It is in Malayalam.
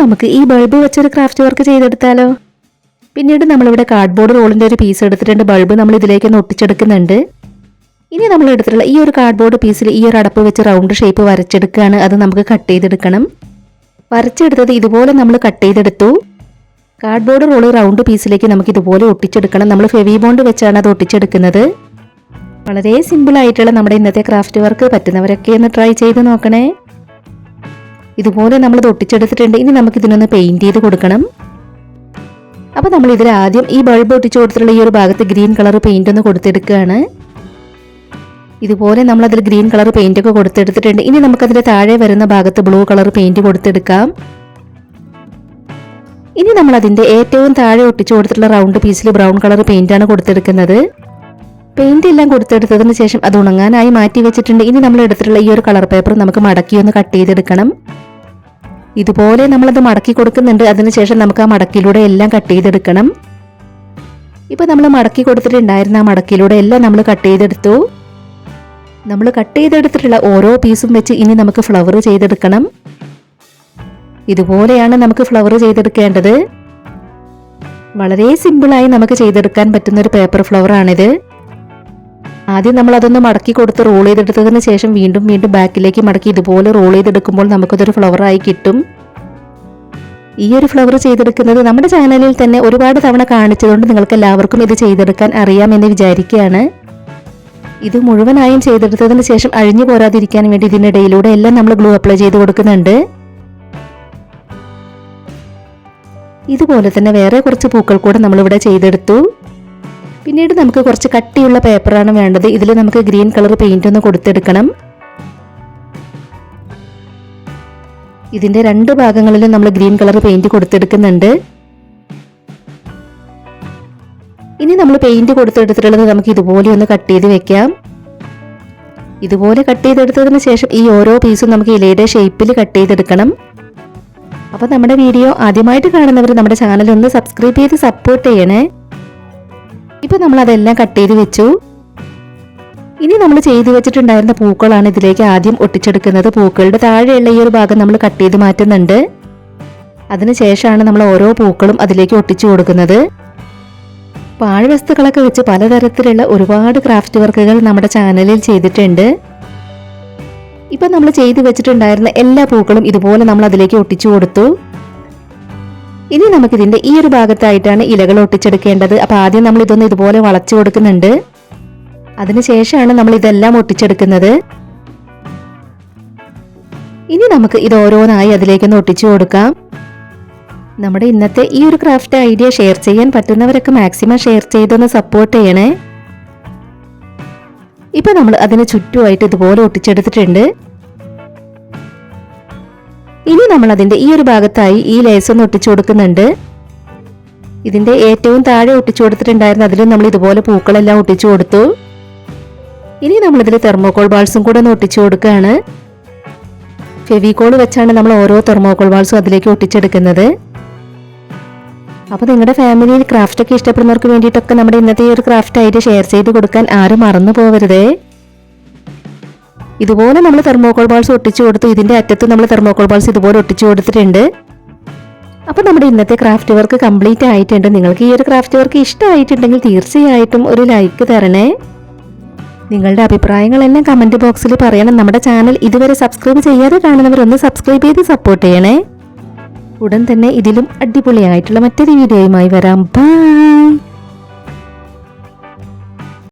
നമുക്ക് ഈ ബൾബ് വെച്ചൊരു ക്രാഫ്റ്റ് വർക്ക് ചെയ്തെടുത്താലോ? പിന്നീട് നമ്മളിവിടെ കാർഡ്ബോർഡ് റോളിൻ്റെ ഒരു പീസ് എടുത്തിട്ടുണ്ട്. ബൾബ് നമ്മൾ ഇതിലേക്ക് ഒട്ടിച്ചെടുക്കുന്നുണ്ട്. ഇനി നമ്മൾ എടുത്തിട്ടുള്ള ഈ ഒരു കാർഡ്ബോർഡ് പീസിൽ ഈ ഒരു അടപ്പ് വെച്ച് റൗണ്ട് ഷേപ്പ് വരച്ചെടുക്കുകയാണ്. അത് നമുക്ക് കട്ട് ചെയ്തെടുക്കണം. വരച്ചെടുത്തത് ഇതുപോലെ നമ്മൾ കട്ട് ചെയ്തെടുത്തു. കാർഡ്ബോർഡ് റോള് റൗണ്ട് പീസിലേക്ക് നമുക്ക് ഇതുപോലെ ഒട്ടിച്ചെടുക്കണം. നമ്മൾ ഫെവി ബോണ്ട് വെച്ചാണ് അത് ഒട്ടിച്ചെടുക്കുന്നത്. വളരെ സിമ്പിൾ ആയിട്ടുള്ള നമ്മുടെ ഇന്നത്തെ ക്രാഫ്റ്റ് വർക്ക് പറ്റുന്നവരൊക്കെ ഒന്ന് ട്രൈ ചെയ്ത് നോക്കണേ. ഇതുപോലെ നമ്മളിത് ഒട്ടിച്ചെടുത്തിട്ടുണ്ട്. ഇനി നമുക്ക് ഇതിനൊന്ന് പെയിന്റ് ചെയ്ത് കൊടുക്കണം. അപ്പോൾ നമ്മൾ ഇതിൽ ആദ്യം ഈ ബൾബ് ഒട്ടിച്ചു കൊടുത്തിട്ടുള്ള ഈ ഒരു ഭാഗത്ത് ഗ്രീൻ കളർ പെയിന്റ് ഒന്ന് കൊടുത്തെടുക്കുകയാണ്. ഇതുപോലെ നമ്മൾ അതിൽ ഗ്രീൻ കളർ പെയിന്റ് ഒക്കെ കൊടുത്തെടുത്തിട്ടുണ്ട്. ഇനി നമുക്കതിന്റെ താഴെ വരുന്ന ഭാഗത്ത് ബ്ലൂ കളർ പെയിന്റ് കൊടുത്തെടുക്കാം. ഇനി നമ്മൾ അതിന്റെ ഏറ്റവും താഴെ ഒട്ടിച്ചു കൊടുത്തിട്ടുള്ള റൗണ്ട് പീസിൽ ബ്രൗൺ കളർ പെയിന്റ് ആണ് കൊടുത്തെടുക്കുന്നത്. പെയിന്റ് എല്ലാം കൊടുത്തെടുത്തതിന് ശേഷം അത് ഉണങ്ങാനായി മാറ്റി വെച്ചിട്ടുണ്ട്. ഇനി നമ്മൾ എടുത്തിട്ടുള്ള ഈ ഒരു കളർ പേപ്പർ നമുക്ക് മടക്കി ഒന്ന് കട്ട് ചെയ്തെടുക്കണം. ഇതുപോലെ നമ്മളത് മടക്കി കൊടുക്കുന്നുണ്ട്. അതിനുശേഷം നമുക്ക് ആ മടക്കിലൂടെ എല്ലാം കട്ട് ചെയ്തെടുക്കണം. ഇപ്പൊ നമ്മൾ മടക്കി കൊടുത്തിട്ടുണ്ടായിരുന്ന ആ മടക്കിലൂടെ എല്ലാം നമ്മൾ കട്ട് ചെയ്തെടുത്തു. നമ്മൾ കട്ട് ചെയ്തെടുത്തിട്ടുള്ള ഓരോ പീസും വെച്ച് ഇനി നമുക്ക് ഫ്ലവർ ചെയ്തെടുക്കണം. ഇതുപോലെയാണ് നമുക്ക് ഫ്ലവർ ചെയ്തെടുക്കേണ്ടത്. വളരെ സിമ്പിളായി നമുക്ക് ചെയ്തെടുക്കാൻ പറ്റുന്ന ഒരു പേപ്പർ ഫ്ലവർ ആണിത്. ആദ്യം നമ്മൾ അതൊന്ന് മടക്കി കൊടുത്ത് റോൾ ചെയ്തെടുത്തതിന് ശേഷം വീണ്ടും ബാക്കിലേക്ക് മടക്കി ഇതുപോലെ റോൾ ചെയ്തെടുക്കുമ്പോൾ നമുക്കതൊരു ഫ്ലവർ ആയി കിട്ടും. ഈ ഒരു ഫ്ലവർ ചെയ്തെടുക്കുന്നത് നമ്മുടെ ചാനലിൽ തന്നെ ഒരുപാട് തവണ കാണിച്ചതുകൊണ്ട് നിങ്ങൾക്ക് എല്ലാവർക്കും ഇത് ചെയ്തെടുക്കാൻ അറിയാമെന്ന് വിചാരിക്കുകയാണ്. ഇത് മുഴുവനായും ചെയ്തെടുത്തതിന് ശേഷം അഴിഞ്ഞു പോരാതിരിക്കാൻ വേണ്ടി ഇതിനിടയിലൂടെ എല്ലാം നമ്മൾ ഗ്ലൂ അപ്ലൈ ചെയ്ത് കൊടുക്കുന്നുണ്ട്. ഇതുപോലെ തന്നെ വേറെ കുറച്ച് പൂക്കൾ കൂടെ നമ്മളിവിടെ ചെയ്തെടുത്തു. പിന്നീട് നമുക്ക് കുറച്ച് കട്ടിയുള്ള പേപ്പറാണ് വേണ്ടത്. ഇതിൽ നമുക്ക് ഗ്രീൻ കളർ പെയിന്റ് ഒന്ന് കൊടുത്തെടുക്കണം. ഇതിന്റെ രണ്ട് ഭാഗങ്ങളിലും നമ്മൾ ഗ്രീൻ കളർ പെയിന്റ് കൊടുത്തെടുക്കുന്നുണ്ട്. ഇനി നമ്മൾ പെയിന്റ് കൊടുത്തെടുത്തിട്ടുള്ളത് നമുക്ക് ഇതുപോലെ ഒന്ന് കട്ട് ചെയ്ത് വെക്കാം. ഇതുപോലെ കട്ട് ചെയ്തെടുത്തതിന് ശേഷം ഈ ഓരോ പീസും നമുക്ക് ഇലയുടെ ഷേപ്പിൽ കട്ട് ചെയ്തെടുക്കണം. അപ്പോൾ നമ്മുടെ വീഡിയോ ആദ്യമായിട്ട് കാണുന്നവർ നമ്മുടെ ചാനൽ ഒന്ന് സബ്സ്ക്രൈബ് ചെയ്ത് സപ്പോർട്ട് ചെയ്യണേ. ഇപ്പൊ നമ്മൾ അതെല്ലാം കട്ട് ചെയ്ത് വെച്ചു. ഇനി നമ്മൾ ചെയ്തു വെച്ചിട്ടുണ്ടായിരുന്ന പൂക്കളാണ് ഇതിലേക്ക് ആദ്യം ഒട്ടിച്ചെടുക്കുന്നത്. പൂക്കളുടെ താഴെയുള്ള ഈ ഒരു ഭാഗം നമ്മൾ കട്ട് ചെയ്ത് മാറ്റുന്നുണ്ട്. അതിനുശേഷമാണ് നമ്മൾ ഓരോ പൂക്കളും അതിലേക്ക് ഒട്ടിച്ചു കൊടുക്കുന്നത്. പാഴ്വസ്തുക്കളൊക്കെ വെച്ച് പലതരത്തിലുള്ള ഒരുപാട് ക്രാഫ്റ്റ് വർക്കുകൾ നമ്മുടെ ചാനലിൽ ചെയ്തിട്ടുണ്ട്. ഇപ്പൊ നമ്മൾ ചെയ്തു വെച്ചിട്ടുണ്ടായിരുന്ന എല്ലാ പൂക്കളും ഇതുപോലെ നമ്മൾ അതിലേക്ക് ഒട്ടിച്ചു കൊടുത്തു. ഇനി നമുക്കിതിന്റെ ഈ ഒരു ഭാഗത്തായിട്ടാണ് ഇലകൾ ഒട്ടിച്ചെടുക്കേണ്ടത്. അപ്പൊ ആദ്യം നമ്മൾ ഇതൊന്ന് ഇതുപോലെ വളച്ചു കൊടുക്കുന്നുണ്ട്. അതിനുശേഷമാണ് നമ്മൾ ഇതെല്ലാം ഒട്ടിച്ചെടുക്കുന്നത്. ഇനി നമുക്ക് ഇത് ഓരോന്നായി അതിലേക്കൊന്ന് ഒട്ടിച്ചു കൊടുക്കാം. നമ്മുടെ ഇന്നത്തെ ഈ ഒരു ക്രാഫ്റ്റ് ഐഡിയ ഷെയർ ചെയ്യാൻ പറ്റുന്നവരൊക്കെ മാക്സിമം ഷെയർ ചെയ്തൊന്ന് സപ്പോർട്ട് ചെയ്യണേ. ഇപ്പൊ നമ്മൾ അതിന് ചുറ്റുമായിട്ട് ഇതുപോലെ ഒട്ടിച്ചെടുത്തിട്ടുണ്ട്. ഇനി നമ്മൾ അതിന്റെ ഈ ഒരു ഭാഗത്തായി ഈ ലേസ് ഒന്ന് ഒട്ടിച്ചു കൊടുക്കുന്നുണ്ട്. ഇതിന്റെ ഏറ്റവും താഴെ ഒട്ടിച്ചു കൊടുത്തിട്ടുണ്ടായിരുന്നു. അതിലും നമ്മൾ ഇതുപോലെ പൂക്കളെല്ലാം ഒട്ടിച്ചു കൊടുത്തു. ഇനി നമ്മൾ ഇതിൽ തെർമോകോൾ ബാൾസും കൂടെ ഒന്ന് ഒട്ടിച്ചു കൊടുക്കുകയാണ്. ഫെവിക്കോൾ വെച്ചാണ് നമ്മൾ ഓരോ തെർമോകോൾ ബാൾസും അതിലേക്ക് ഒട്ടിച്ചെടുക്കുന്നത്. അപ്പോൾ നിങ്ങളുടെ ഫാമിലിയിൽ ക്രാഫ്റ്റ് ഒക്കെ ഇഷ്ടപ്പെടുന്നവർക്ക് വേണ്ടിയിട്ടൊക്കെ നമ്മുടെ ഇന്നത്തെ ഈ ഒരു ക്രാഫ്റ്റ് ഐഡിയ ഷെയർ ചെയ്ത് കൊടുക്കാൻ ആരും മറന്നു പോകരുതേ. ഇതുപോലെ നമ്മൾ തെർമോകോൾ ബാൾസ് ഒട്ടിച്ചു കൊടുത്തു. ഇതിന്റെ അറ്റത്ത് നമ്മൾ തെർമോകോൾ ബാൾസ് ഇതുപോലെ ഒട്ടിച്ചു കൊടുത്തിട്ടുണ്ട്. അപ്പോൾ നമ്മുടെ ഇന്നത്തെ ക്രാഫ്റ്റ് വർക്ക് കംപ്ലീറ്റ് ആയിട്ടുണ്ട്. നിങ്ങൾക്ക് ഈ ഒരു ക്രാഫ്റ്റ് വർക്ക് ഇഷ്ടമായിട്ടുണ്ടെങ്കിൽ തീർച്ചയായിട്ടും ഒരു ലൈക്ക് തരണേ. നിങ്ങളുടെ അഭിപ്രായങ്ങളെല്ലാം കമന്റ് ബോക്സിൽ പറയണം. നമ്മുടെ ചാനൽ ഇതുവരെ സബ്സ്ക്രൈബ് ചെയ്യാതെ കാണുന്നവരൊന്ന് സബ്സ്ക്രൈബ് ചെയ്ത് സപ്പോർട്ട് ചെയ്യണേ. ഉടൻ തന്നെ ഇതിലും അടിപൊളിയായിട്ടുള്ള മറ്റൊരു വീഡിയോയുമായി വരാം. ബൈ.